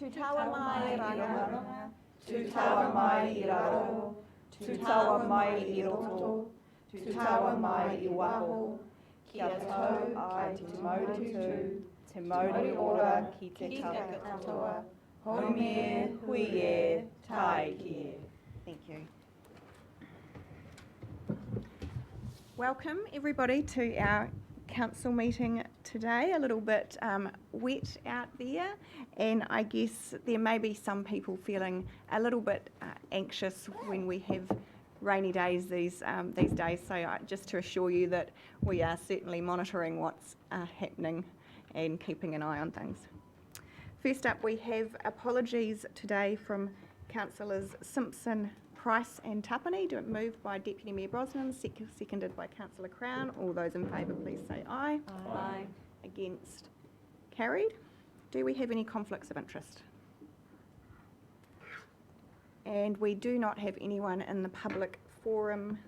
Tu taua mai I ranga, tu taua mai I raro, tu taua mai I roto, tu taua mai I waho, kia tau ai te mauri tū, te mauri ora ki te katoa, haumie, hui e, tai ki e. Thank you. Welcome everybody to our council meeting today. A little bit wet out there, and I guess there may be some people feeling a little bit anxious when we have rainy days these days. So just to assure you that we are certainly monitoring what's happening and keeping an eye on things. First up, we have apologies today from Councillors Simpson, Price and Tapani, moved by Deputy Mayor Brosnan, seconded by Councillor Crown. All those in favour, please say aye. Aye. Against? Carried. Do we have any conflicts of interest? And we do not have anyone in the public forum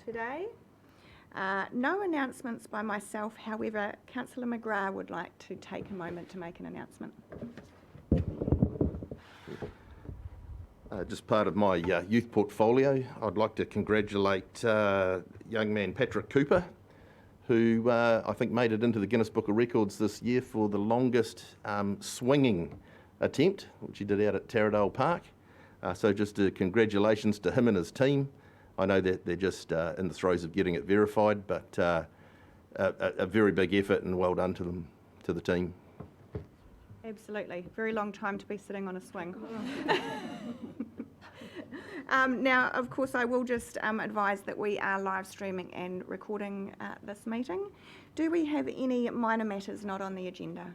today. No announcements by myself. However, Councillor McGrath would like to take a moment to make an announcement. Just part of my youth portfolio, I'd like to congratulate young man Patrick Cooper, who I think made it into the Guinness Book of Records this year for the longest swinging attempt, which he did out at Taradale Park. So just congratulations to him and his team. I know that they're just in the throes of getting it verified, but a very big effort and well done to them, to the team. Absolutely. Very long time to be sitting on a swing. Now, of course, I will just advise that we are live streaming and recording this meeting. Do we have any minor matters not on the agenda?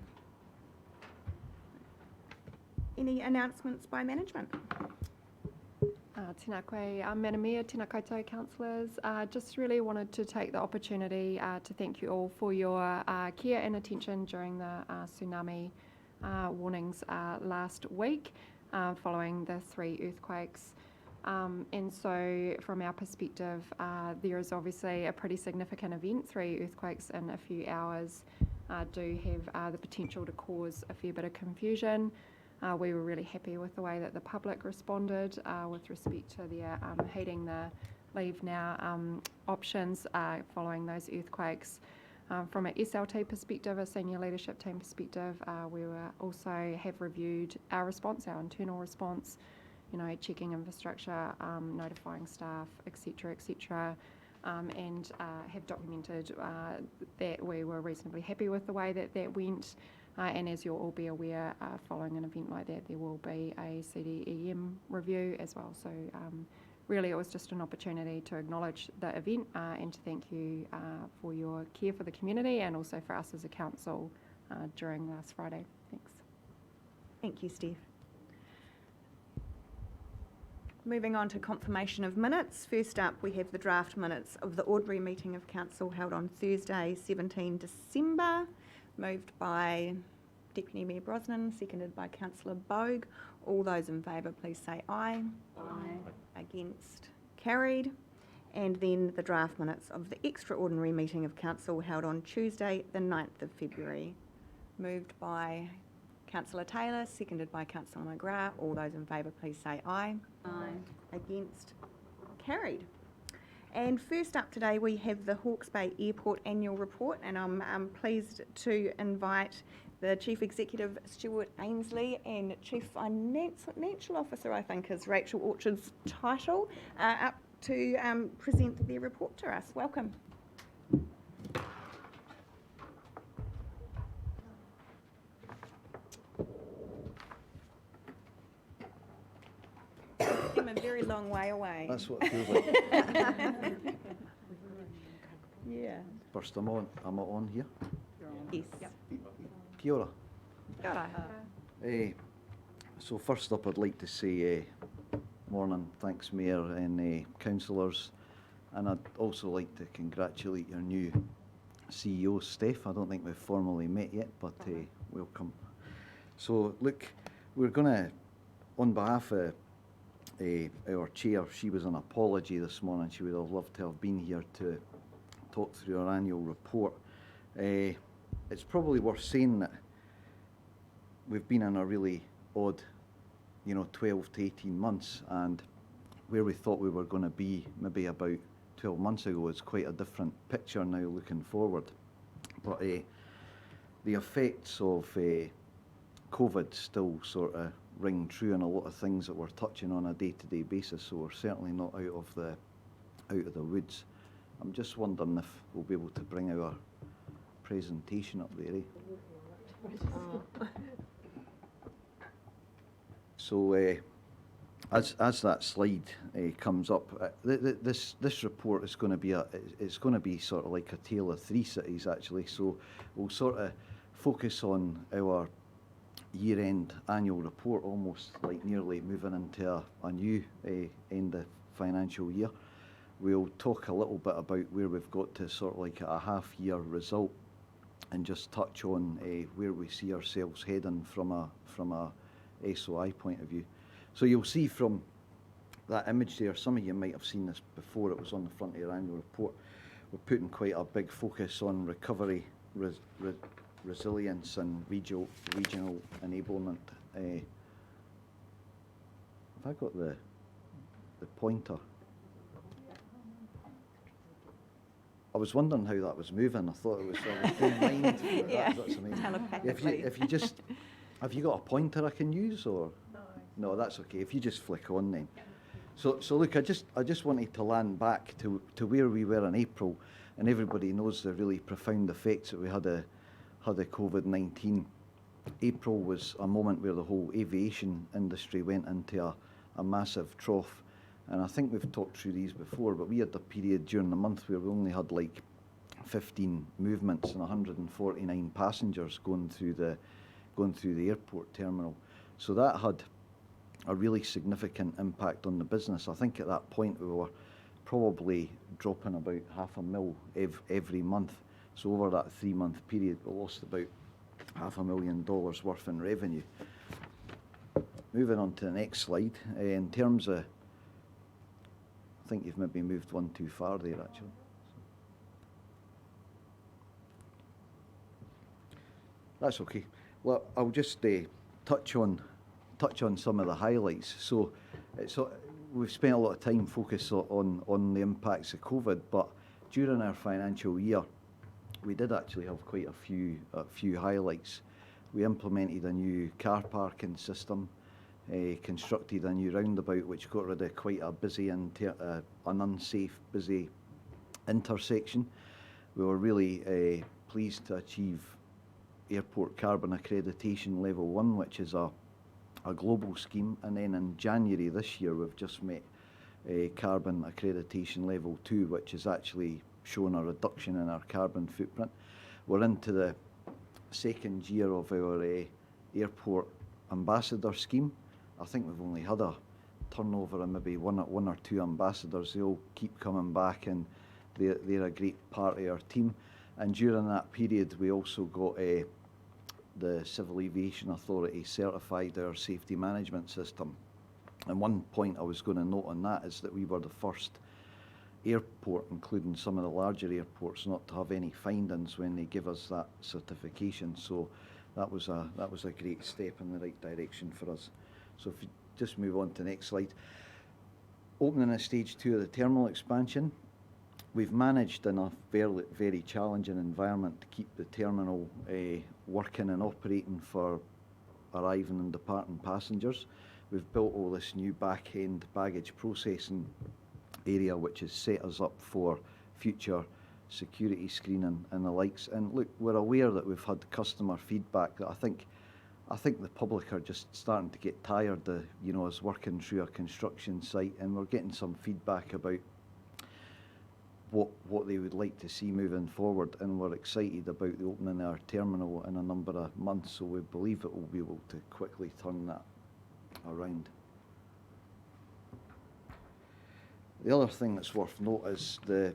Any announcements by management? Tēnā koe, Madam Mayor, tēnā koutou councillors. Just really wanted to take the opportunity to thank you all for your care and attention during the tsunami warnings last week following the 3 earthquakes. And so from our perspective, there is obviously a pretty significant event. 3 earthquakes in a few hours do have the potential to cause a fair bit of confusion. We were really happy with the way that the public responded with respect to their heeding the leave now options following those earthquakes. From an SLT perspective, a senior leadership team perspective, we were also have reviewed our response, our internal response, checking infrastructure, notifying staff, etc., and have documented that we were reasonably happy with the way that went. And as you'll all be aware, following an event like that, there will be a CDEM review as well. So really it was just an opportunity to acknowledge the event and to thank you for your care for the community and also for us as a council during last Friday. Thanks. Thank you, Steph. Moving on to confirmation of minutes. First up, we have the draft minutes of the ordinary meeting of council held on Thursday, 17 December. Moved by Deputy Mayor Brosnan, seconded by Councillor Bogue. All those in favour, please say aye. Aye. Against? Carried. And then the draft minutes of the extraordinary meeting of council held on Tuesday, the 9th of February. Moved by Councillor Taylor, seconded by Councillor McGrath. All those in favour, please say aye. Aye. Against? Carried. And first up today, we have the Hawke's Bay Airport Annual Report, and I'm pleased to invite the Chief Executive, Stuart Ainsley, and Chief Financial Officer, I think is Rachel Orchard's title, up to present their report to us. Welcome. I'm a very long way away. That's what it feels like. Yeah. First, I'm on here. Yes. Yep. Kia ora. Kia ora. So first up, I'd like to say morning, thanks Mayor and councillors, and I'd also like to congratulate your new CEO, Steph. I don't think we've formally met yet, but welcome. So look, we're going to, on behalf of our chair, she was an apology this morning. She would have loved to have been here to talk through our annual report. It's probably worth saying that we've been in a really odd, 12 to 18 months, and where we thought we were going to be maybe about 12 months ago is quite a different picture now looking forward. But the effects of COVID still sort of ring true in a lot of things that we're touching on a day-to-day basis, so we're certainly not out of the woods. I'm just wondering if we'll be able to bring our presentation up there. So as that slide comes up, this report is going to be sort of like a tale of three cities actually. So we'll sort of focus on our year-end annual report, almost like nearly moving into a new end of financial year. We'll talk a little bit about where we've got to sort of like a half-year result, and just touch on where we see ourselves heading from a SOI point of view. So you'll see from that image there, some of you might have seen this before, it was on the front of your annual report. We're putting quite a big focus on recovery, resilience and regional enablement. Have I got the pointer? I was wondering how that was moving. I thought it was doing mind. Yeah, that's amazing. telepathically. If you just, have you got a pointer I can use, or? No, that's okay. If you just flick on then. So look, I just wanted to land back to where we were in April, and everybody knows the really profound effects that we had a COVID-19. April was a moment where the whole aviation industry went into a massive trough. And I think we've talked through these before, but we had a period during the month where we only had like 15 movements and 149 passengers going through the airport terminal. So that had a really significant impact on the business. I think at that point we were probably dropping about $500,000 every month. So over that 3-month period, we lost about $500,000 worth in revenue. Moving on to the next slide, in terms of, I think you've maybe moved one too far there actually. That's okay. Well, I'll just touch on some of the highlights. So we've spent a lot of time focused on the impacts of COVID, but during our financial year, we did actually have quite a few highlights. We implemented a new car parking system, constructed a new roundabout which got rid of quite a busy an unsafe busy intersection. We were really pleased to achieve Airport Carbon Accreditation Level 1, which is a global scheme, and then in January this year we've just met Carbon Accreditation Level 2, which has actually shown a reduction in our carbon footprint. We're into the second year of our Airport Ambassador scheme. I think we've only had a turnover of maybe one or two ambassadors. They all keep coming back, and they're a great part of our team. And during that period, we also got the Civil Aviation Authority certified our safety management system. And one point I was going to note on that is that we were the first airport, including some of the larger airports, not to have any findings when they give us that certification. So that was a great step in the right direction for us. So if you just move on to the next slide. Opening of stage 2 of the terminal expansion. We've managed in a very challenging environment to keep the terminal working and operating for arriving and departing passengers. We've built all this new back-end baggage processing area which has set us up for future security screening and the likes. And look, we're aware that we've had customer feedback that I think the public are just starting to get tired of, us working through a construction site, and we're getting some feedback about what they would like to see moving forward, and we're excited about the opening of our terminal in a number of months, so we believe that we'll be able to quickly turn that around. The other thing that's worth note is the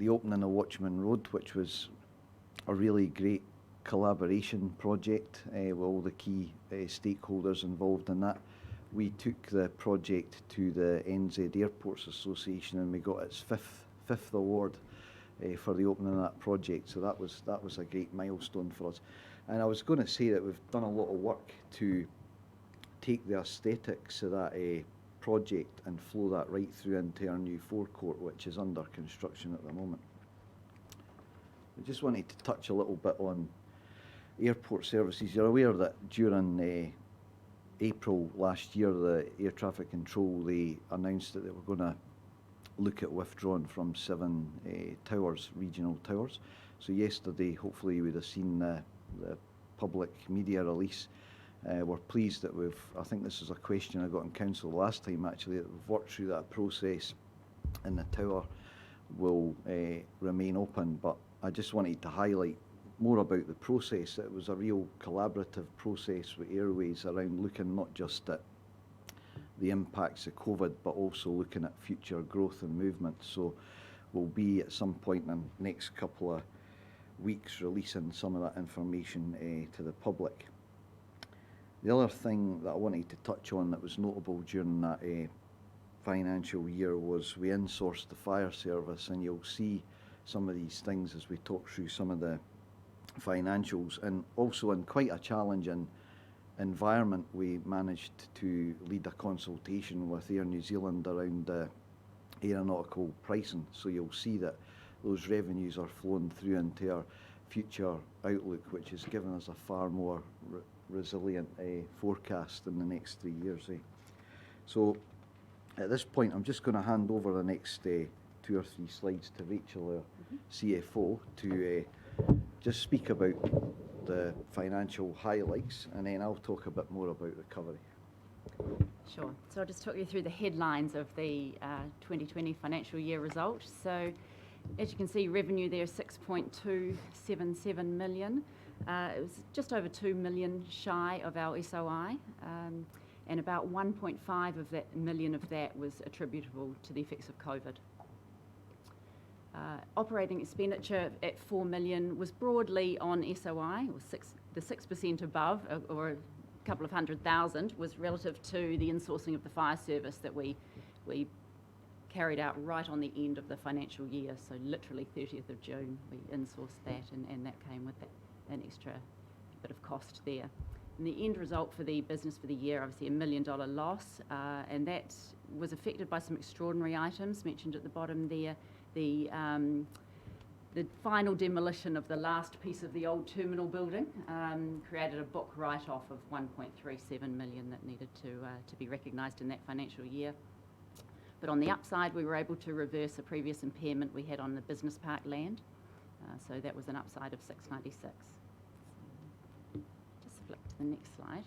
opening of Watchmen Road, which was a really great collaboration project with all the key stakeholders involved in that. We took the project to the NZ Airports Association, and we got its fifth award for the opening of that project. So that was a great milestone for us. And I was going to say that we've done a lot of work to take the aesthetics of that project and flow that right through into our new forecourt, which is under construction at the moment. I just wanted to touch a little bit on airport services. You're aware that during April last year, the air traffic control, they announced that they were going to look at withdrawing from 7 towers, regional towers. So yesterday, hopefully you would have seen the public media release. We're pleased that I think this is a question I got in council last time actually, that we've worked through that process and the tower will remain open. But I just wanted to highlight more about the process. It was a real collaborative process with Airways around looking not just at the impacts of COVID, but also looking at future growth and movement. So we'll be at some point in the next couple of weeks releasing some of that information to the public. The other thing that I wanted to touch on that was notable during that financial year was we insourced the fire service, and you'll see some of these things as we talk through some of the financials. And also in quite a challenging environment, we managed to lead a consultation with Air New Zealand around aeronautical pricing. So you'll see that those revenues are flowing through into our future outlook, which has given us a far more resilient forecast in the next 3 years. So at this point, I'm just going to hand over the next 2 or 3 slides to Rachel, our CFO, to just speak about the financial highlights, and then I'll talk a bit more about recovery. Sure. So I'll just talk you through the headlines of the 2020 financial year result. So as you can see, revenue there is 6.277 million. It was just over 2 million shy of our SOI, and about 1.5 million of that was attributable to the effects of COVID. Operating expenditure at 4 million was broadly on SOI, or the 6% above, or a couple of 100,000 was relative to the insourcing of the fire service that we carried out right on the end of the financial year. So literally 30th of June we insourced that, and that came with an extra bit of cost there. And the end result for the business for the year, obviously $1 million loss, and that was affected by some extraordinary items mentioned at the bottom there. The final demolition of the last piece of the old terminal building created a book write-off of 1.37 million that needed to be recognised in that financial year. But on the upside, we were able to reverse a previous impairment we had on the business park land, so that was an upside of 696. Just flip to the next slide.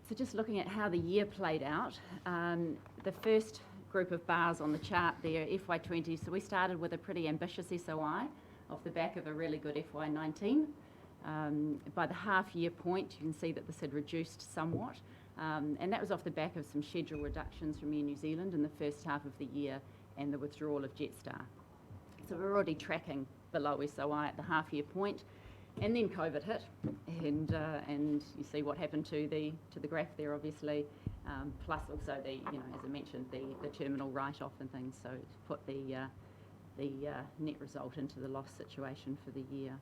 So just looking at how the year played out, the first group of bars on the chart there, FY20, so we started with a pretty ambitious SOI off the back of a really good FY19. By the half-year point, you can see that this had reduced somewhat, and that was off the back of some schedule reductions from Air New Zealand in the first half of the year and the withdrawal of Jetstar. So we're already tracking below SOI at the half-year point. And then COVID hit, and you see what happened to the graph there, obviously, plus also the, as I mentioned, the terminal write-off and things. So it's put the net result into the loss situation for the year.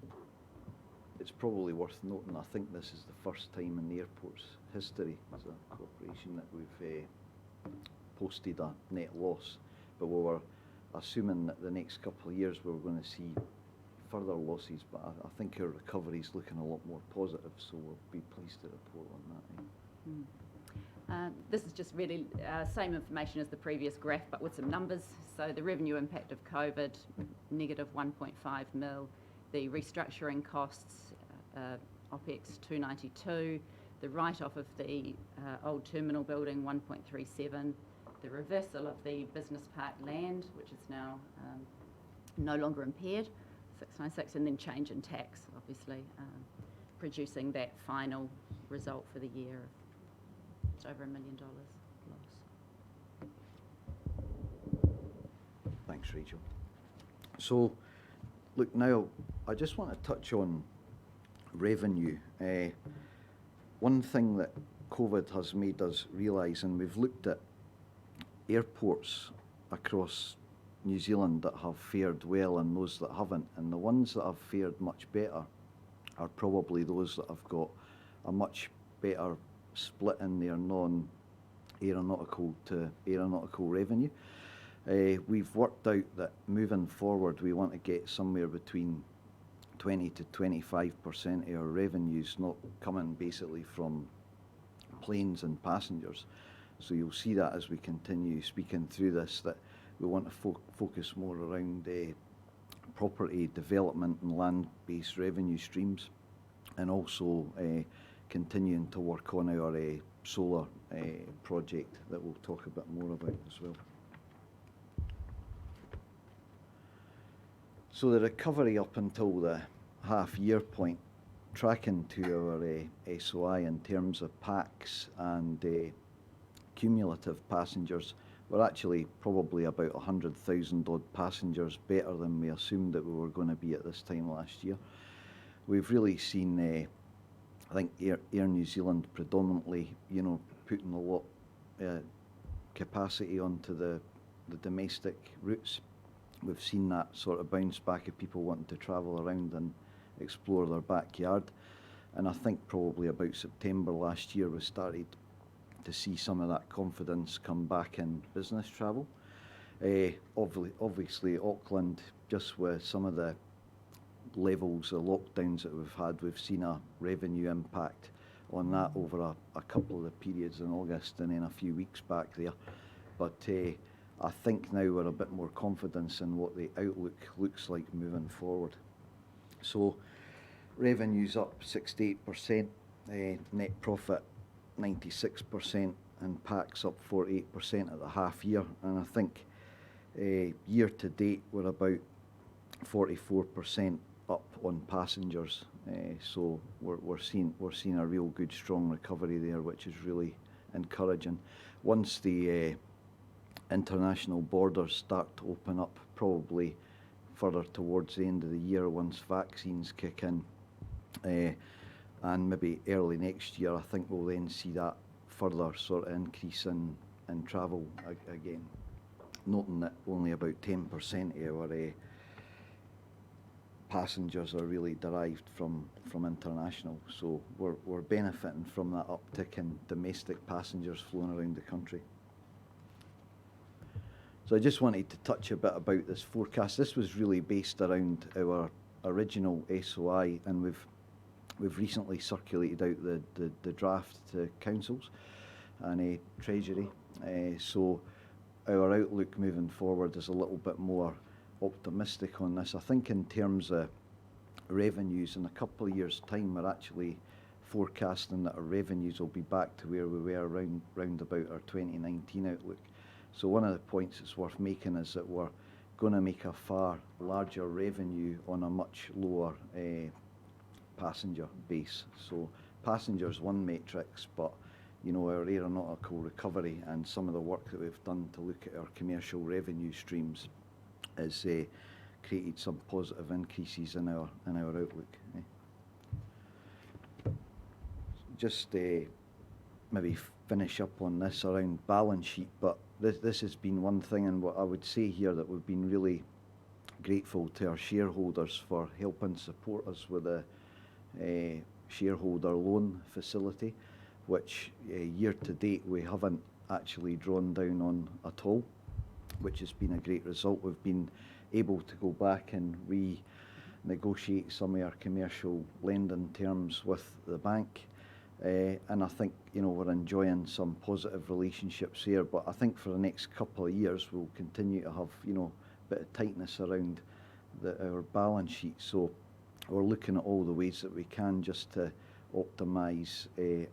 It's probably worth noting, I think this is the first time in the airport's history as a corporation that we've posted a net loss, but we were assuming that the next couple of years we were going to see further losses, but I think our recovery is looking a lot more positive, so we'll be pleased to report on that. This is just really same information as the previous graph, but with some numbers. So the revenue impact of COVID, negative 1.5 mil. The restructuring costs, OPEX 292. The write-off of the old terminal building, 1.37. The reversal of the business park land, which is now no longer impaired, 696, and then change in tax, obviously, producing that final result for the year of just over $1 million loss. Thanks, Rachel. So, look, now I just want to touch on revenue. One thing that COVID has made us realise, and we've looked at airports across New Zealand that have fared well and those that haven't. And the ones that have fared much better are probably those that have got a much better split in their non-aeronautical to aeronautical revenue. We've worked out that moving forward, we want to get somewhere between 20 to 25% of our revenues not coming basically from planes and passengers. So you'll see that as we continue speaking through this, that we want to focus more around property development and land-based revenue streams, and also continuing to work on our solar project that we'll talk a bit more about as well. So the recovery up until the half-year point, tracking to our SOI in terms of PAX and cumulative passengers, we're actually probably about 100,000 odd passengers better than we assumed that we were going to be at this time last year. We've really seen, I think, Air New Zealand predominantly, putting a lot capacity onto the domestic routes. We've seen that sort of bounce back of people wanting to travel around and explore their backyard. And I think probably about September last year we started to see some of that confidence come back in business travel. Obviously Auckland, just with some of the levels of lockdowns that we've seen a revenue impact on that over a couple of the periods in August and then a few weeks back there. But I think now we're a bit more confidence in what the outlook looks like moving forward. So revenue's up 68%, net profit 96%, and PAX up 48% at the half year. And I think year to date we're about 44% up on passengers. So we're seeing a real good strong recovery there, which is really encouraging. Once the international borders start to open up, probably further towards the end of the year once vaccines kick in, and maybe early next year, I think we'll then see that further sort of increase in travel again, noting that only about 10% of our passengers are really derived from international. So we're benefiting from that uptick in domestic passengers flowing around the country. So I just wanted to touch a bit about this forecast. This was really based around our original SOI, and we've recently circulated out the draft to councils and Treasury. So our outlook moving forward is a little bit more optimistic on this. I think in terms of revenues, in a couple of years' time, we're actually forecasting that our revenues will be back to where we were round about our 2019 outlook. So one of the points that's worth making is that we're going to make a far larger revenue on a much lower passenger base. So passengers one matrix, but our aeronautical recovery and some of the work that we've done to look at our commercial revenue streams has created some positive increases in our outlook. Just maybe finish up on this around balance sheet, but this has been one thing, and what I would say here, that we've been really grateful to our shareholders for helping support us with a shareholder loan facility, which year to date we haven't actually drawn down on at all, which has been a great result. We've been able to go back and renegotiate some of our commercial lending terms with the bank. And I think we're enjoying some positive relationships here, but I think for the next couple of years we'll continue to have a bit of tightness around our balance sheet. So we're looking at all the ways that we can just to optimise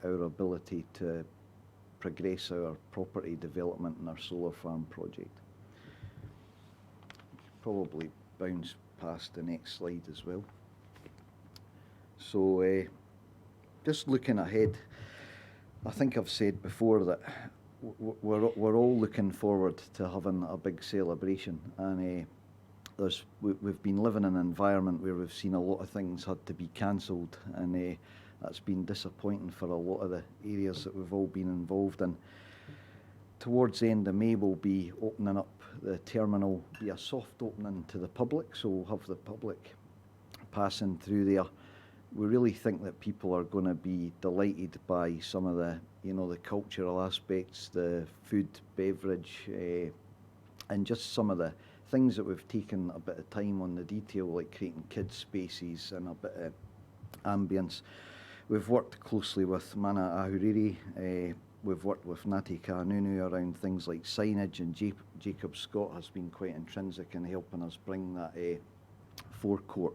our ability to progress our property development and our solar farm project. Probably bounce past the next slide as well. So just looking ahead, I think I've said before that we're all looking forward to having a big celebration, and we've been living in an environment where we've seen a lot of things had to be cancelled, and that's been disappointing for a lot of the areas that we've all been involved in. Towards the end of May, we'll be opening up the terminal be a soft opening to the public, so we'll have the public passing through there. We really think that people are going to be delighted by some of the, the cultural aspects, the food, beverage, and just some of the things that we've taken a bit of time on the detail, like creating kids spaces and a bit of ambience. We've worked closely with Mana Ahuriri. We've worked with Ngāti Kānunu around things like signage, and Jacob Scott has been quite intrinsic in helping us bring that forecourt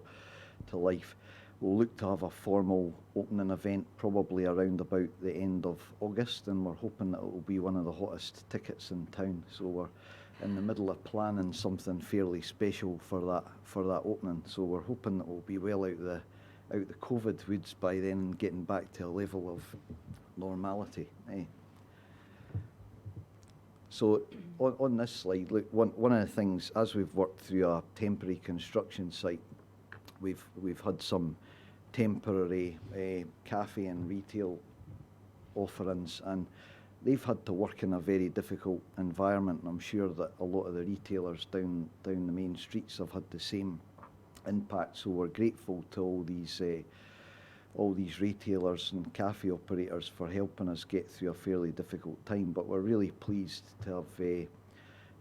to life. We'll look to have a formal opening event probably around about the end of August, and we're hoping that it will be one of the hottest tickets in town. So we're in the middle of planning something fairly special for that opening. So we're hoping that we'll be well out the COVID woods by then, getting back to a level of normality. So on this slide, look, one of the things, as we've worked through a temporary construction site, we've had some temporary cafe and retail offerings, and they've had to work in a very difficult environment, and I'm sure that a lot of the retailers down the main streets have had the same impact. So we're grateful to all these retailers and cafe operators for helping us get through a fairly difficult time, but we're really pleased to have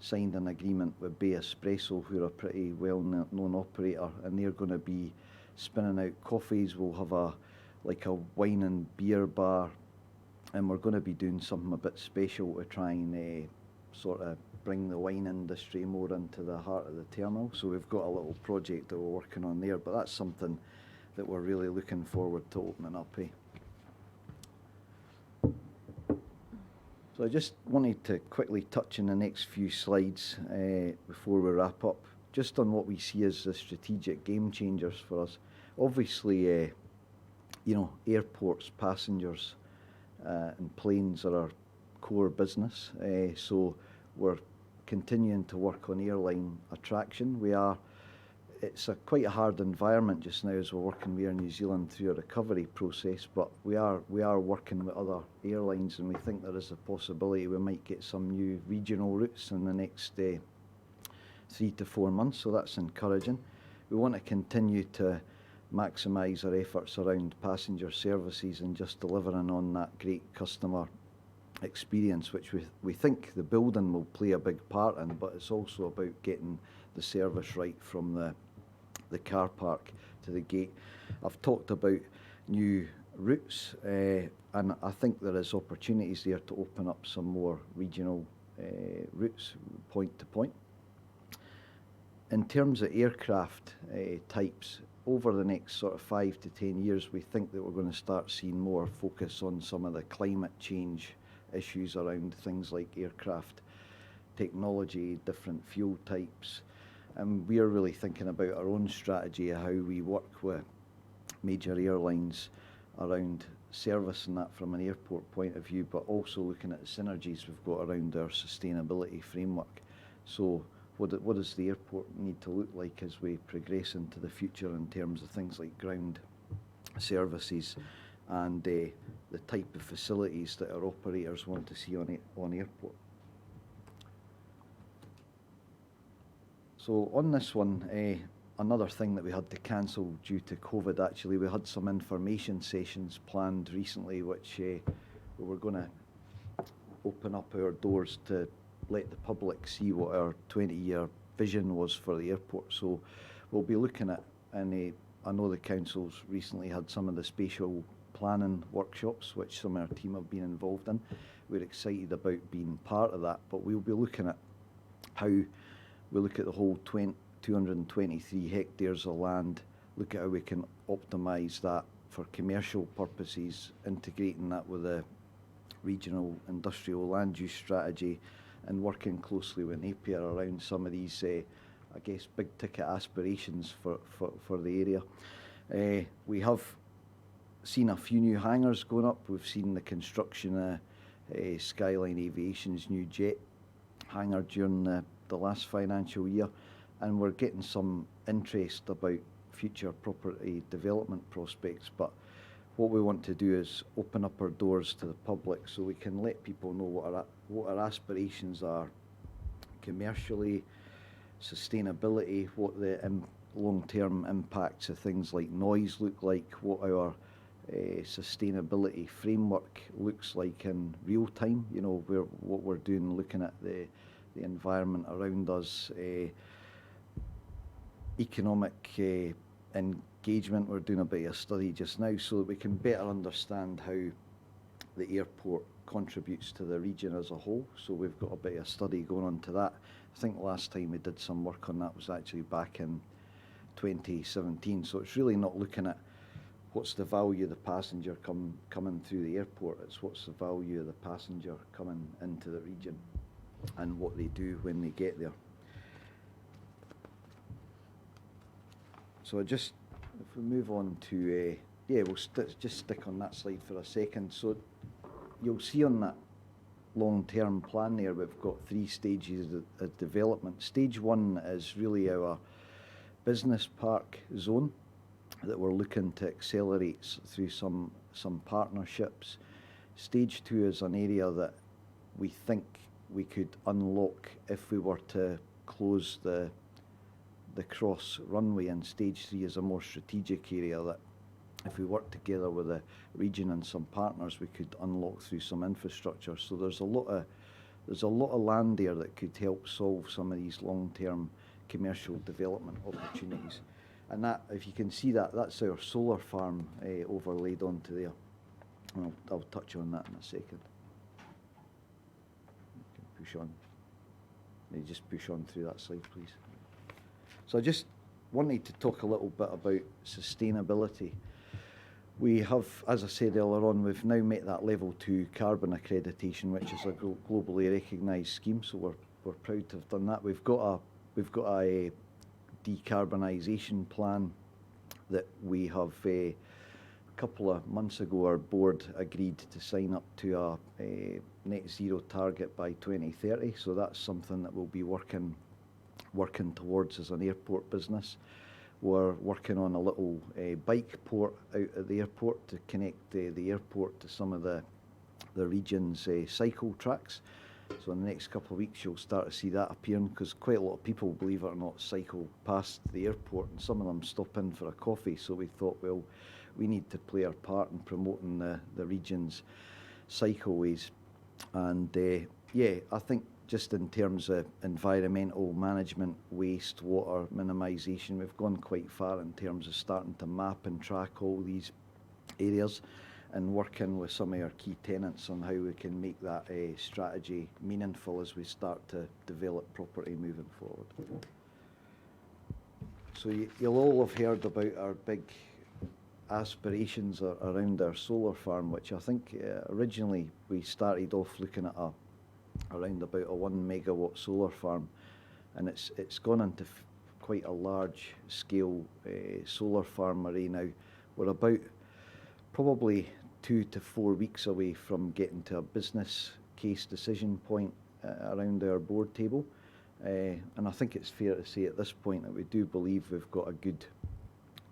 signed an agreement with Bay Espresso, who are a pretty well-known operator, and they're going to be spinning out coffees. We'll have a wine and beer bar, and we're going to be doing something a bit special to try and sort of bring the wine industry more into the heart of the terminal. So we've got a little project that we're working on there, but that's something that we're really looking forward to opening up. So I just wanted to quickly touch in the next few slides before we wrap up, just on what we see as the strategic game changers for us. Obviously, airports, passengers and planes are our core business. So we're continuing to work on airline attraction. It's quite a hard environment just now as we're working with Air New Zealand through a recovery process, but we are working with other airlines, and we think there is a possibility we might get some new regional routes in the next 3 to 4 months, so that's encouraging. We want to continue to maximise our efforts around passenger services and just delivering on that great customer experience, which we think the building will play a big part in, but it's also about getting the service right from the car park to the gate. I've talked about new routes, and I think there is opportunities there to open up some more regional routes, point to point. In terms of aircraft types, over the next sort of 5 to 10 years, we think that we're going to start seeing more focus on some of the climate change issues around things like aircraft technology, different fuel types. And we are really thinking about our own strategy of how we work with major airlines around service and that from an airport point of view, but also looking at the synergies we've got around our sustainability framework. So what does the airport need to look like as we progress into the future in terms of things like ground services and the type of facilities that our operators want to see on airport. So on this one, another thing that we had to cancel due to COVID, actually, we had some information sessions planned recently, which we were going to open up our doors to let the public see what our 20-year vision was for the airport. So we'll be looking at, and I know the council's recently had some of the spatial planning workshops, which some of our team have been involved in. We're excited about being part of that, but we'll be looking at how we look at the whole 223 hectares of land, look at how we can optimise that for commercial purposes, integrating that with a regional industrial land use strategy, and working closely with Napier around some of these, I guess, big ticket aspirations for the area. We have seen a few new hangars going up. We've seen the construction of Skyline Aviation's new jet hangar during the last financial year, and we're getting some interest about future property development prospects. But what we want to do is open up our doors to the public so we can let people know what our aspirations are commercially, sustainability, what the long-term impacts of things like noise look like, what our sustainability framework looks like in real time, you know, what we're doing, looking at the environment around us, economic engagement. We're doing a bit of a study just now so that we can better understand how the airport contributes to the region as a whole. So we've got a bit of a study going on to that. I think last time we did some work on that was actually back in 2017. So it's really not looking at what's the value of the passenger coming through the airport. It's what's the value of the passenger coming into the region and what they do when they get there. So if we move on to, we'll just stick on that slide for a second. So you'll see on that long-term plan there, we've got 3 stages of development. Stage 1 is really our business park zone that we're looking to accelerate through some partnerships. Stage 2 is an area that we think we could unlock if we were to close the cross runway, and stage 3 is a more strategic area that if we work together with the region and some partners, we could unlock through some infrastructure. So there's a lot of land there that could help solve some of these long-term commercial development opportunities. And that, if you can see that, that's our solar farm overlaid onto there. And I'll touch on that in a second. You can push on. You just push on through that slide, please. So I just wanted to talk a little bit about sustainability. We have, as I said earlier on, we've now met that level 2 carbon accreditation, which is a globally recognised scheme. So we're proud to have done that. We've got a decarbonisation plan that we have a couple of months ago. Our board agreed to sign up to a net zero target by 2030. So that's something that we'll be working towards as an airport business. We're working on a little bike port out at the airport to connect the airport to some of the region's cycle tracks. So in the next couple of weeks you'll start to see that appearing, because quite a lot of people, believe it or not, cycle past the airport, and some of them stop in for a coffee. So we thought, well, we need to play our part in promoting the region's cycleways. And I think just in terms of environmental management, waste, water minimisation, we've gone quite far in terms of starting to map and track all these areas and working with some of our key tenants on how we can make that strategy meaningful as we start to develop property moving forward. So you'll all have heard about our big aspirations around our solar farm, which I think originally we started off looking at around about a 1 megawatt solar farm, and it's gone into quite a large scale solar farm array now. We're about probably 2 to 4 weeks away from getting to a business case decision point around our board table, and I think it's fair to say at this point that we do believe we've got a good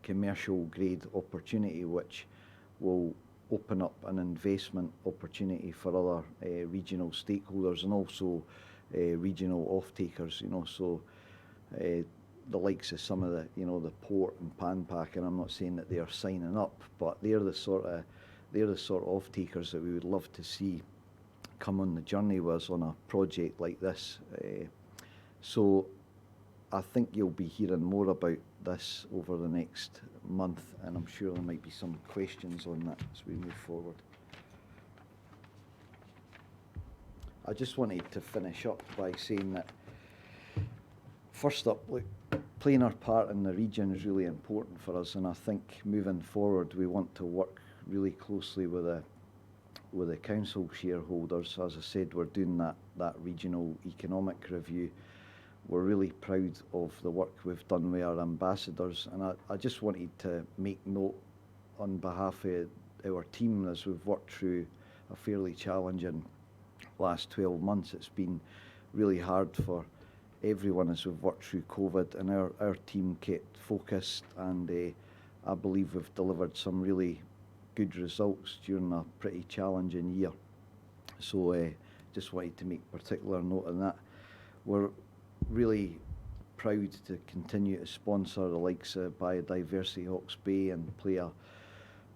commercial grade opportunity which will open up an investment opportunity for other regional stakeholders and also regional off-takers, you know. So the likes of some of the port and Panpack, and I'm not saying that they are signing up, but they're the sort of off-takers that we would love to see come on the journey with us on a project like this. So I think you'll be hearing more about this over the next month, and I'm sure there might be some questions on that as we move forward. I just wanted to finish up by saying that, first up, look, playing our part in the region is really important for us, and I think moving forward we want to work really closely with the council shareholders. As I said, we're doing that regional economic review. We're really proud of the work we've done with our ambassadors, and I just wanted to make note on behalf of our team as we've worked through a fairly challenging last 12 months. It's been really hard for everyone as we've worked through COVID, and our team kept focused, and I believe we've delivered some really good results during a pretty challenging year. So just wanted to make particular note on that. really proud to continue to sponsor the likes of Biodiversity Hawke's Bay and play a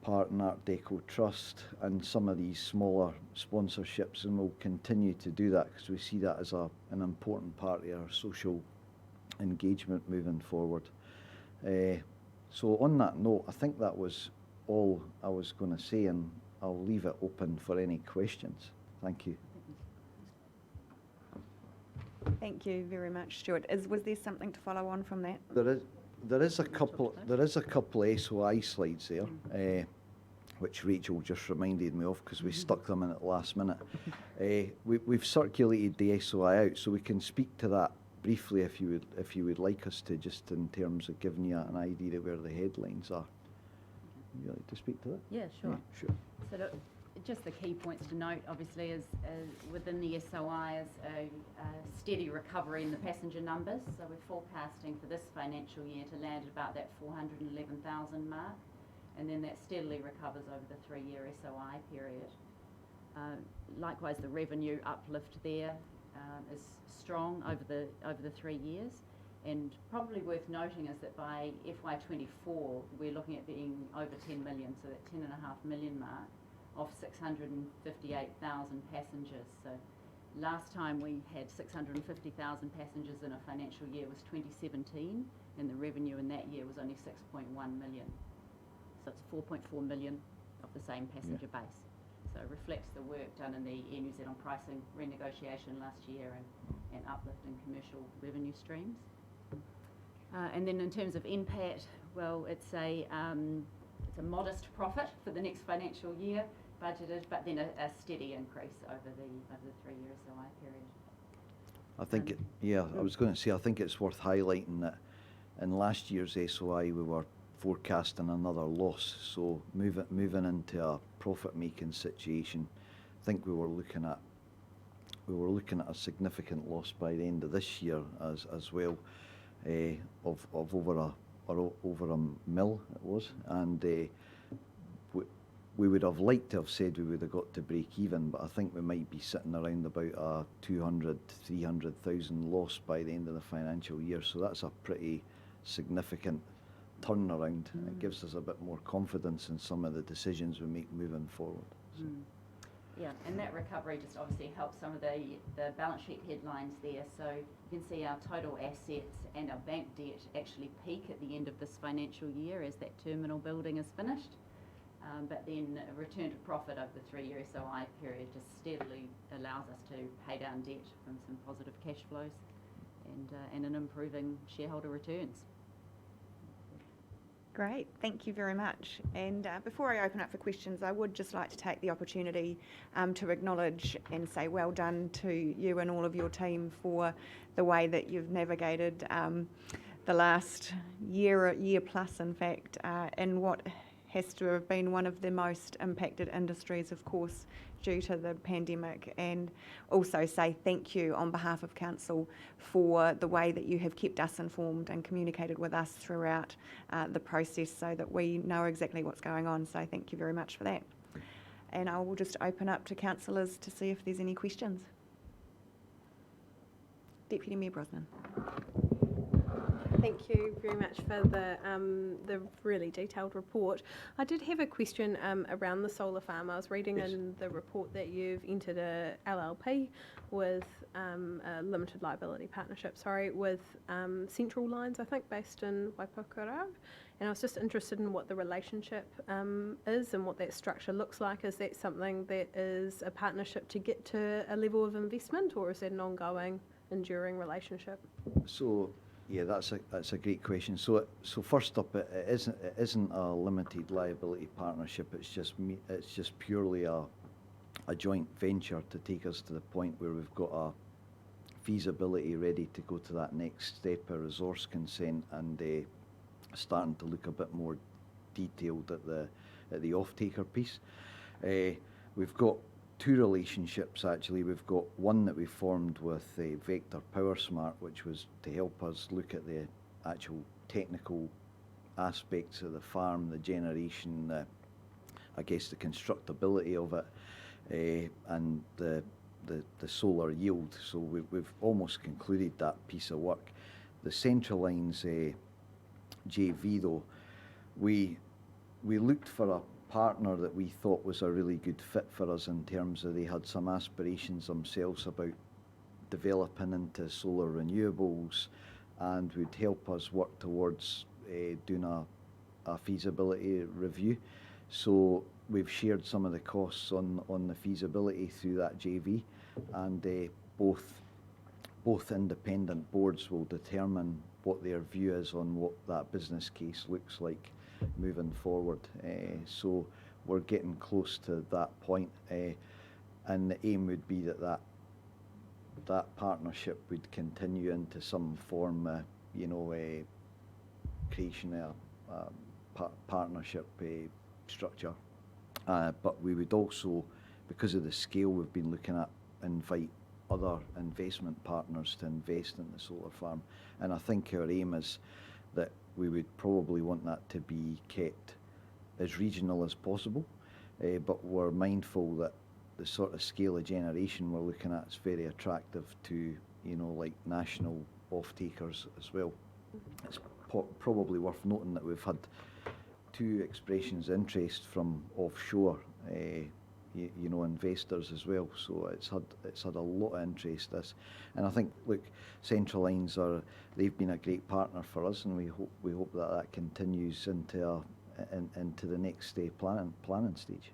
part in Art Deco Trust and some of these smaller sponsorships, and we'll continue to do that because we see that as an important part of our social engagement moving forward. So on that note, I think that was all I was going to say, and I'll leave it open for any questions. Thank you. Thank you very much, Stuart. Was there something to follow on from that? There is a couple of SOI slides there, which Rachel just reminded me of because we stuck them in at the last minute. We've circulated the SOI out, so we can speak to that briefly if you would like us to, just in terms of giving you an idea of where the headlines are. Would you like to speak to that? Yeah, sure. Yeah, sure. So look, just the key points to note, obviously, is within the SOI is a steady recovery in the passenger numbers. So we're forecasting for this financial year to land at about that 411,000 mark, and then that steadily recovers over the 3-year SOI period. Likewise, the revenue uplift there is strong over the 3 years. And probably worth noting is that by FY24, we're looking at being over 10 million, so that 10.5 million mark of 658,000 passengers. So last time we had 650,000 passengers in a financial year was 2017, and the revenue in that year was only 6.1 million. So it's 4.4 million of the same passenger base. So it reflects the work done in the Air New Zealand pricing renegotiation last year and uplift in commercial revenue streams. And then in terms of NPAT, well, it's a modest profit for the next financial year budgeted, but then a steady increase over the 3-year SOI period. I think I was going to say, I think it's worth highlighting that in last year's SOI we were forecasting another loss, so moving into a profit-making situation, I think we were looking at a significant loss by the end of this year as well, of over a mil it was, and we would have liked to have said we would have got to break even, but I think we might be sitting around about a 200,000-300,000 loss by the end of the financial year. So that's a pretty significant turnaround. It gives us a bit more confidence in some of the decisions we make moving forward. So. Yeah, and that recovery just obviously helps some of the balance sheet headlines there. So you can see our total assets and our bank debt actually peak at the end of this financial year as that terminal building is finished. But then a return to profit over the 3-year SOI period just steadily allows us to pay down debt from some positive cash flows and an improving shareholder returns. Great, thank you very much. And before I open up for questions, I would just like to take the opportunity to acknowledge and say well done to you and all of your team for the way that you've navigated the last year plus, in fact, in what has to have been one of the most impacted industries, of course, due to the pandemic, and also say thank you on behalf of Council for the way that you have kept us informed and communicated with us throughout the process so that we know exactly what's going on. So thank you very much for that. And I will just open up to councillors to see if there's any questions. Deputy Mayor Brosnan. Thank you very much for the really detailed report. I did have a question around the solar farm. I was reading in the report that you've entered a LLP with a limited liability partnership, with Central Lines, I think, based in Waipukurau. And I was just interested in what the relationship is and what that structure looks like. Is that something that is a partnership to get to a level of investment, or is it an ongoing, enduring relationship? So. Yeah, that's a great question. So first up, it isn't a limited liability partnership. It's just purely a joint venture to take us to the point where we've got a feasibility ready to go to that next step, a resource consent, and starting to look a bit more detailed at the off-taker piece. We've got two relationships actually. We've got one that we formed with Vector Power Smart, which was to help us look at the actual technical aspects of the farm, the generation, I guess the constructability of it, and the the solar yield. So we've almost concluded that piece of work. The Central Lines JV though, we looked for a partner that we thought was a really good fit for us in terms of they had some aspirations themselves about developing into solar renewables and would help us work towards doing a feasibility review. So we've shared some of the costs on the feasibility through that JV, and both independent boards will determine what their view is on what that business case looks like moving forward. So we're getting close to that point, and the aim would be that partnership would continue into some form, creation of partnership structure. But we would also, because of the scale we've been looking at, invite other investment partners to invest in the solar farm. And I think our aim is that we would probably want that to be kept as regional as possible, but we're mindful that the sort of scale of generation we're looking at is very attractive to, like national off-takers as well. It's probably worth noting that we've had 2 expressions of interest from offshore, investors as well. So it's had a lot of interest, this, and I think, look, Central Lines they've been a great partner for us, and we hope that continues into the next planning stage.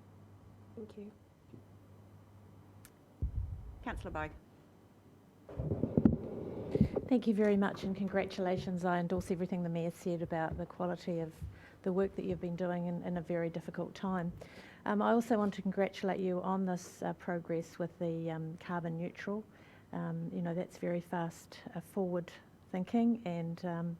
Thank you. Councillor Bogue. Thank you very much, and congratulations. I endorse everything the Mayor said about the quality of the work that you've been doing in a very difficult time. I also want to congratulate you on this progress with the carbon neutral. That's very fast forward thinking, and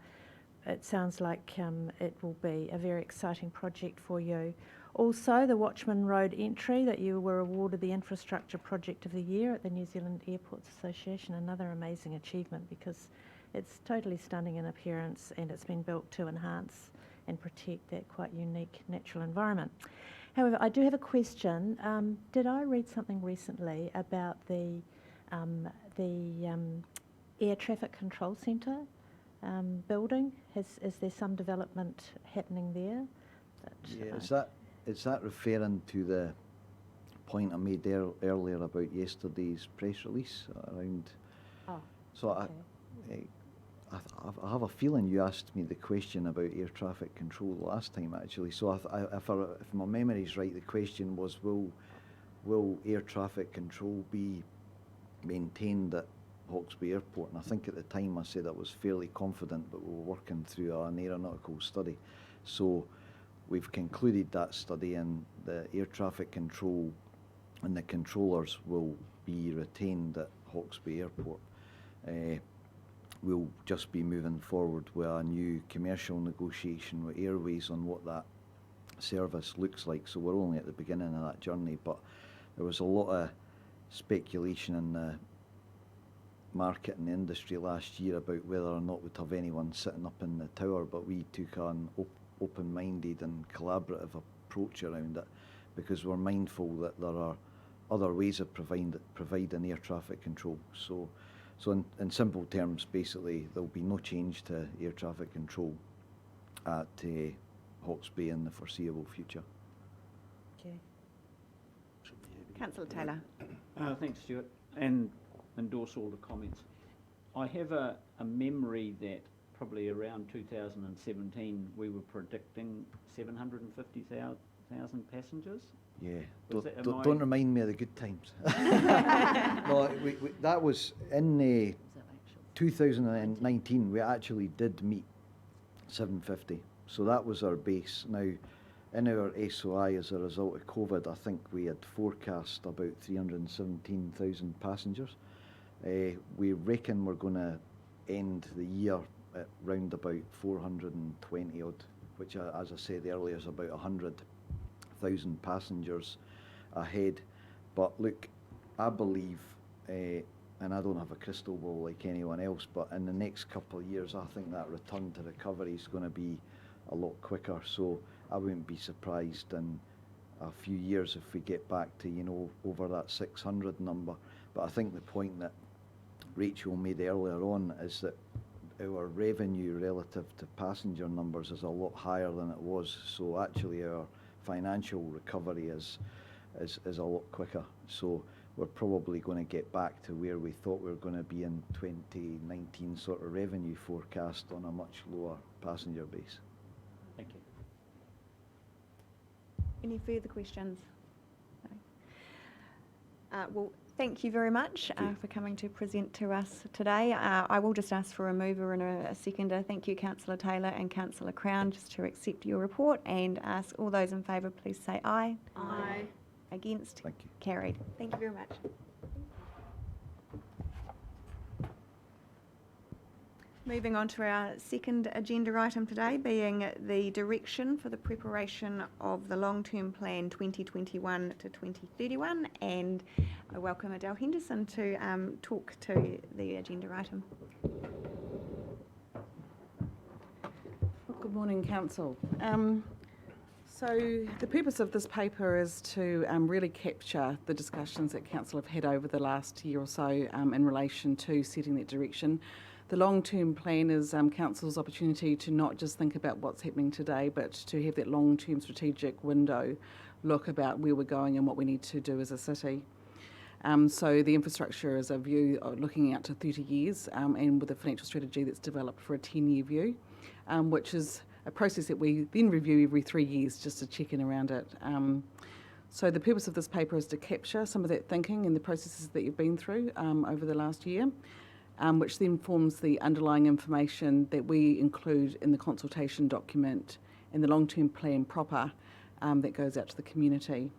it sounds like it will be a very exciting project for you. Also, the Watchmen Road entry, that you were awarded the Infrastructure Project of the Year at the New Zealand Airports Association, another amazing achievement because it's totally stunning in appearance and it's been built to enhance and protect that quite unique natural environment. However, I do have a question. Did I read something recently about the Air Traffic Control Centre building? Is there some development happening there? Is that referring to the point I made earlier about yesterday's press release around? Oh, so okay. I have a feeling you asked me the question about air traffic control last time, actually. So if my memory is right, the question was, will air traffic control be maintained at Hawke's Bay Airport? And I think at the time I said I was fairly confident, but we were working through an aeronautical study. So we've concluded that study, and the air traffic control and the controllers will be retained at Hawke's Bay Airport. We'll just be moving forward with a new commercial negotiation with Airways on what that service looks like. So we're only at the beginning of that journey, but there was a lot of speculation in the market and the industry last year about whether or not we'd have anyone sitting up in the tower, but we took an open-minded and collaborative approach around it because we're mindful that there are other ways of providing air traffic control. So in simple terms, basically, there'll be no change to air traffic control at Hawke's Bay in the foreseeable future. Okay. Councillor Taylor. Thanks, Stuart, and endorse all the comments. I have a memory that probably around 2017 we were predicting 750,000 passengers. Yeah, Don't remind me of the good times. No, that was in 2019. We actually did meet 750, so that was our base. Now, in our SOI as a result of COVID, I think we had forecast about 317,000 passengers. We reckon we're going to end the year at round about 420 odd, which, as I said earlier, is about 100,000 passengers ahead. But look, I believe, and I don't have a crystal ball like anyone else, but in the next couple of years, I think that return to recovery is going to be a lot quicker. So I wouldn't be surprised in a few years if we get back to, over that 600 number. But I think the point that Rachel made earlier on is that our revenue relative to passenger numbers is a lot higher than it was. So actually our financial recovery is a lot quicker. So we're probably going to get back to where we thought we were going to be in 2019 sort of revenue forecast on a much lower passenger base. Thank you. Any further questions? No. Well, thank you very much for coming to present to us today. I will just ask for a mover and a seconder. Thank you, Councillor Taylor and Councillor Crown, just to accept your report, and ask all those in favour, please say aye. Aye. Against? Thank you. Carried. Thank you very much. Moving on to our second agenda item today, being the direction for the preparation of the long-term plan 2021 to 2031, and I welcome Adele Henderson to talk to the agenda item. Good morning, Council. So the purpose of this paper is to really capture the discussions that Council have had over the last year or so in relation to setting that direction. The long-term plan is Council's opportunity to not just think about what's happening today, but to have that long-term strategic window look about where we're going and what we need to do as a city. So the infrastructure is a view of looking out to 30 years and with a financial strategy that's developed for a 10-year view, which is a process that we then review every 3 years just to check in around it. So the purpose of this paper is to capture some of that thinking and the processes that you've been through over the last year, which then forms the underlying information that we include in the consultation document and the long-term plan proper that goes out to the community.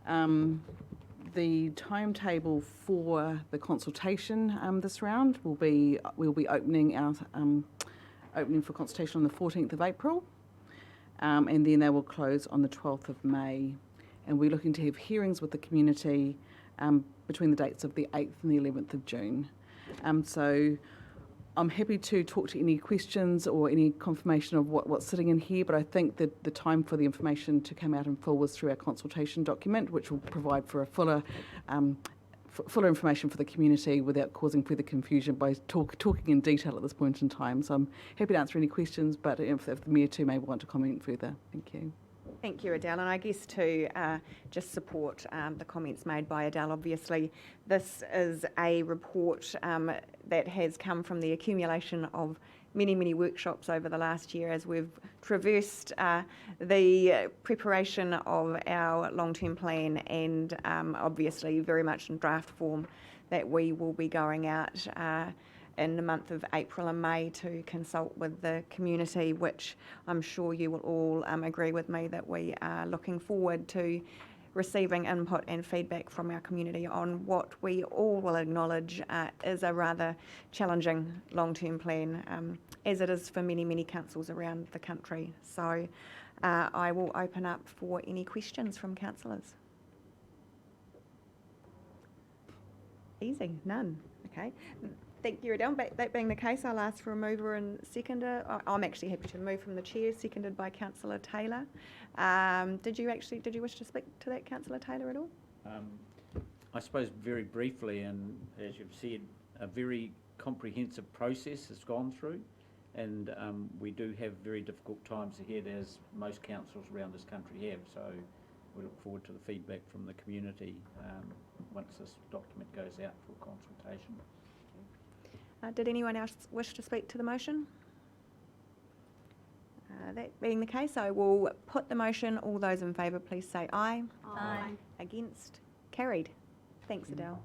The timetable for the consultation this round will be, we'll be opening our opening for consultation on the 14th of April, and then they will close on the 12th of May. And we're looking to have hearings with the community between the dates of the 8th and the 11th of June. So I'm happy to talk to any questions or any confirmation of what's sitting in here, but I think that the time for the information to come out in full was through our consultation document, which will provide for a fuller information for the community without causing further confusion by talking in detail at this point in time. So I'm happy to answer any questions, but if the Mayor too may want to comment further. Thank you. Thank you, Adele, and I guess to just support the comments made by Adele, obviously this is a report that has come from the accumulation of many workshops over the last year as we've traversed the preparation of our long-term plan, and obviously very much in draft form that we will be going out in the month of April and May to consult with the community, which I'm sure you will all agree with me that we are looking forward to receiving input and feedback from our community on what we all will acknowledge is a rather challenging long-term plan, as it is for many councils around the country. So I will open up for any questions from councillors. Easy, none. Okay. Thank you, Adele. That being the case, I'll ask for a mover and seconder. I'm actually happy to move from the chair, seconded by Councillor Taylor. Did you wish to speak to that, Councillor Taylor, at all? I suppose very briefly, and as you've said, a very comprehensive process has gone through, and we do have very difficult times ahead, as most councils around this country have. So we look forward to the feedback from the community once this document goes out for consultation. Did anyone else wish to speak to the motion? That being the case, I will put the motion. All those in favour, please say aye. Aye. Against? Carried. Thanks, Adele.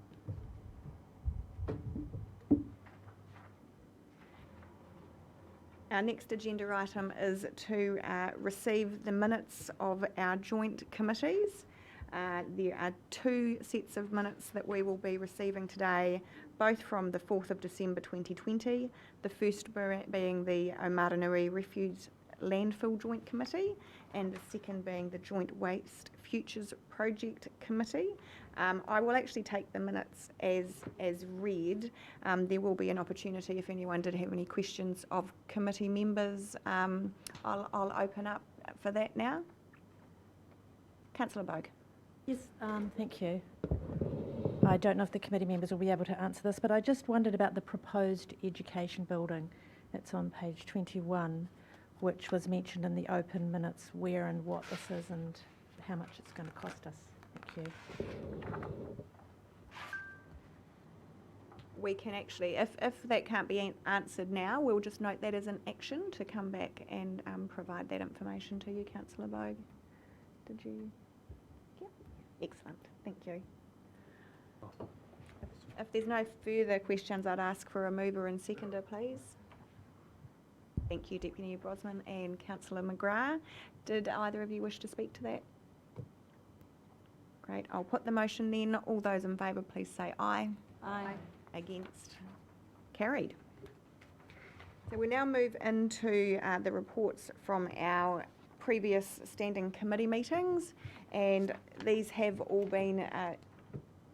Our next agenda item is to receive the minutes of our joint committees. There are 2 sets of minutes that we will be receiving today, both from the 4th of December 2020, the first being the Omaranui Refuse Landfill Joint Committee, and the second being the Joint Waste Futures Project Committee. I will actually take the minutes as read. There will be an opportunity if anyone did have any questions of committee members. I'll open up for that now. Councillor Bogue. Yes, thank you. I don't know if the committee members will be able to answer this, but I just wondered about the proposed education building. It's on page 21, which was mentioned in the open minutes, where and what this is and how much it's going to cost us. Thank you. We can actually, if that can't be answered now, we'll just note that as an action to come back and provide that information to you, Councillor Bogue. Did you? Yeah. Excellent. Thank you. If there's no further questions, I'd ask for a mover and seconder, please. Thank you, Deputy Brosman and Councillor McGrath. Did either of you wish to speak to that? Great. I'll put the motion then. All those in favour, please say aye. Aye. Against? Carried. So we now move into the reports from our previous standing committee meetings, and these have all been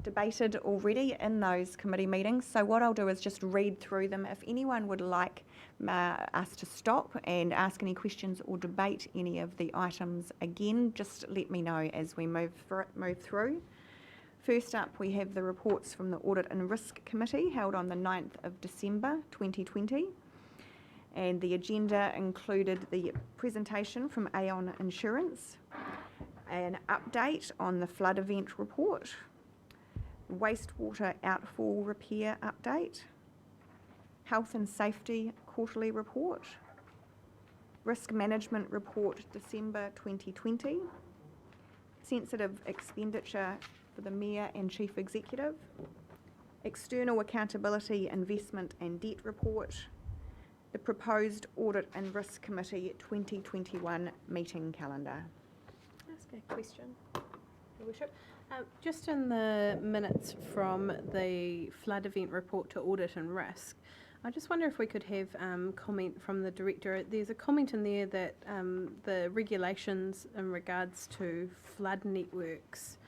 debated already in those committee meetings. So what I'll do is just read through them. If anyone would like us to stop and ask any questions or debate any of the items again, just let me know as we move through. First up, we have the reports from the Audit and Risk Committee held on the 9th of December 2020. And the agenda included the presentation from Aon Insurance, an update on the flood event report, wastewater outfall repair update, health and safety quarterly report, risk management report December 2020, sensitive expenditure for the Mayor and Chief Executive, external accountability, investment and debt report, the proposed Audit and Risk Committee 2021 meeting calendar. Can I ask a question, Your Worship? Just in the minutes from the flood event report to Audit and Risk, I just wonder if we could have comment from the Director. There's a comment in there that the regulations in regards to flood networks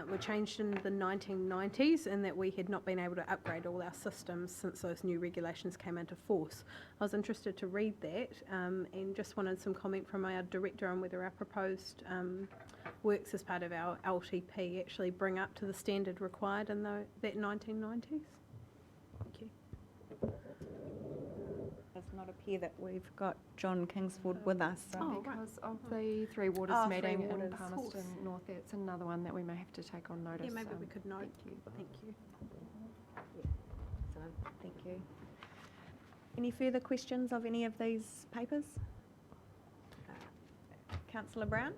were changed in the 1990s and that we had not been able to upgrade all our systems since those new regulations came into force. I was interested to read that and just wanted some comment from our Director on whether our proposed works as part of our LTP actually bring up to the standard required in that 1990s. Thank you. Does not appear that we've got John Kingsford with us. Oh, right. Because of the Three Waters Three meeting in Waters. Palmerston North, that's another one that we may have to take on notice. Yeah, maybe we could note. Thank you. Thank you. Excellent. Thank you. Any further questions of any of these papers? Councillor Brown?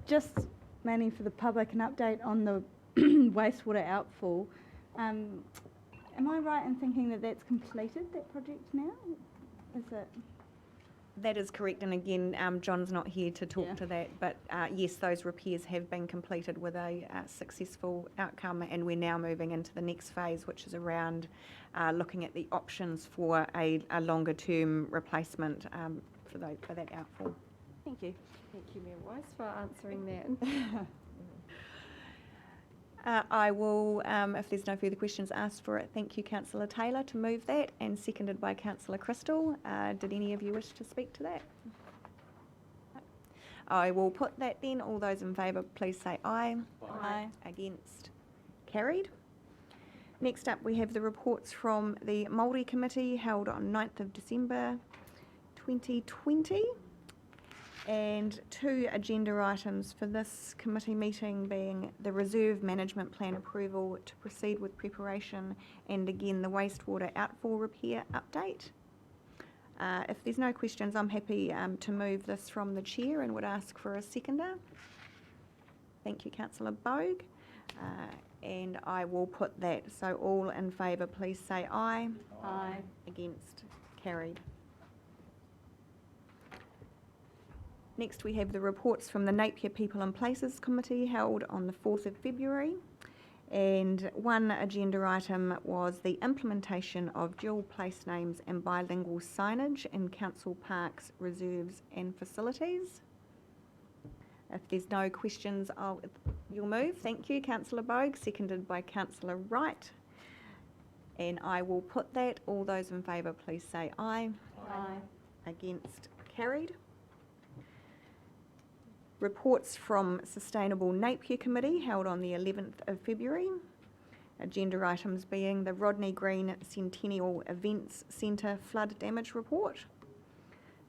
Just mainly for the public, an update on the wastewater outfall. Am I right in thinking that that's completed, that project now? Is it? That is correct, and again, John's not here to talk to that, but yes, those repairs have been completed with a successful outcome, and we're now moving into the next phase, which is around looking at the options for a longer term replacement for that outfall. Thank you. Thank you, Mayor Weiss, for answering that. I will, if there's no further questions, ask for it. Thank you, Councillor Taylor, to move that, and seconded by Councillor Crystal. Did any of you wish to speak to that? No. I will put that then. All those in favour, please say aye. Aye. Against? Carried. Next up, we have the reports from the Māori Committee held on 9th of December 2020. And two agenda items for this committee meeting being the reserve management plan approval to proceed with preparation, and again the wastewater outfall repair update. If there's no questions, I'm happy to move this from the chair and would ask for a seconder. Thank you, Councillor Bogue. And I will put that. So all in favour, please say aye. Aye. Against? Carried. Next, we have the reports from the Napier People and Places Committee held on the 4th of February. And one agenda item was the implementation of dual place names and bilingual signage in council parks, reserves and facilities. If there's no questions, you'll move. Thank you, Councillor Bogue, seconded by Councillor Wright. And I will put that. All those in favour, please say aye. Aye. Against? Carried. Reports from Sustainable Napier Committee held on the 11th of February. Agenda items being the Rodney Green Centennial Events Centre Flood Damage Report,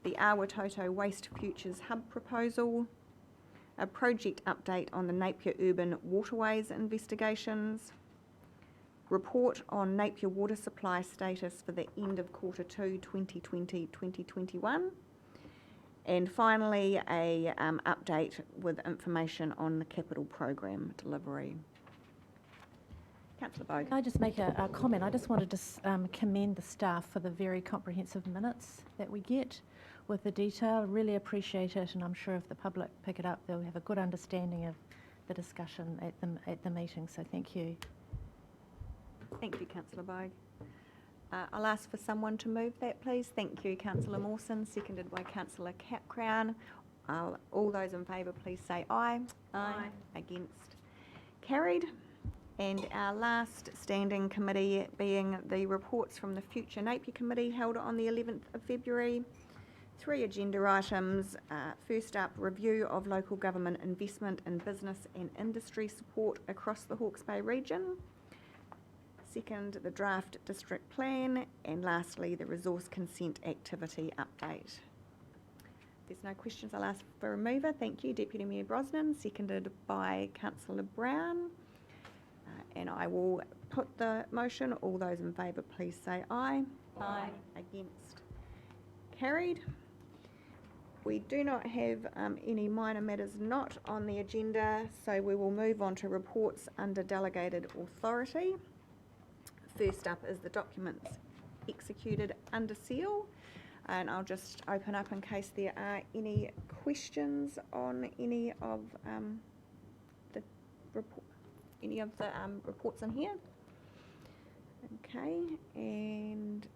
the Awatoto Waste Futures Hub proposal, a project update on the Napier Urban Waterways investigations, report on Napier water supply status for the end of Q2 2020-2021, and finally a update with information on the capital program delivery. Councillor Bogue. Can I just make a comment? I just wanted to commend the staff for the very comprehensive minutes that we get with the detail. Really appreciate it, and I'm sure if the public pick it up, they'll have a good understanding of the discussion at the meeting, so thank you. Thank you, Councillor Bogue. I'll ask for someone to move that, please. Thank you, Councillor Mawson, seconded by Councillor Capcrown. All those in favour, please say aye. Aye. Against? Carried. And our last standing committee being the reports from the Future Napier Committee held on the 11th of February. 3 agenda items. First up, review of local government investment in business and industry support across the Hawke's Bay region. Second, the draft district plan. And lastly, the resource consent activity update. If there's no questions, I'll ask for a mover. Thank you, Deputy Mayor Brosnan, seconded by Councillor Brown. And I will put the motion. All those in favour, please say aye. Aye. Against? Carried. We do not have any minor matters not on the agenda, so we will move on to reports under Delegated Authority. First up is the documents executed under seal, and I'll just open up in case there are any questions on any of the report. Any of the reports in here? Okay, and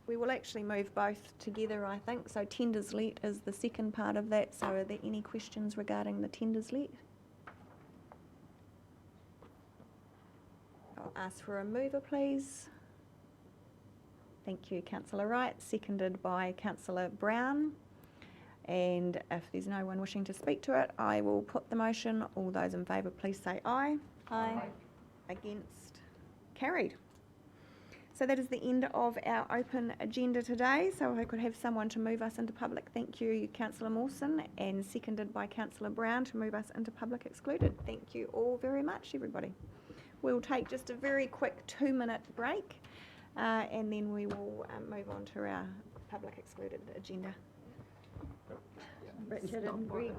we will actually move both together, I think. So tenders let is the second part of that. So are there any questions regarding the tenders let? I'll ask for a mover, please. Thank you, Councillor Wright, seconded by Councillor Brown. And if there's no one wishing to speak to it, I will put the motion. All those in favour, please say aye. Aye. Against? Carried. So that is the end of our open agenda today. So if I could have someone to move us into public. Thank you, Councillor Mawson, and seconded by Councillor Brown to move us into public excluded. Thank you all very much, everybody. We'll take just a very quick 2-minute break, and then we will move on to our public excluded agenda. Richard and Greg.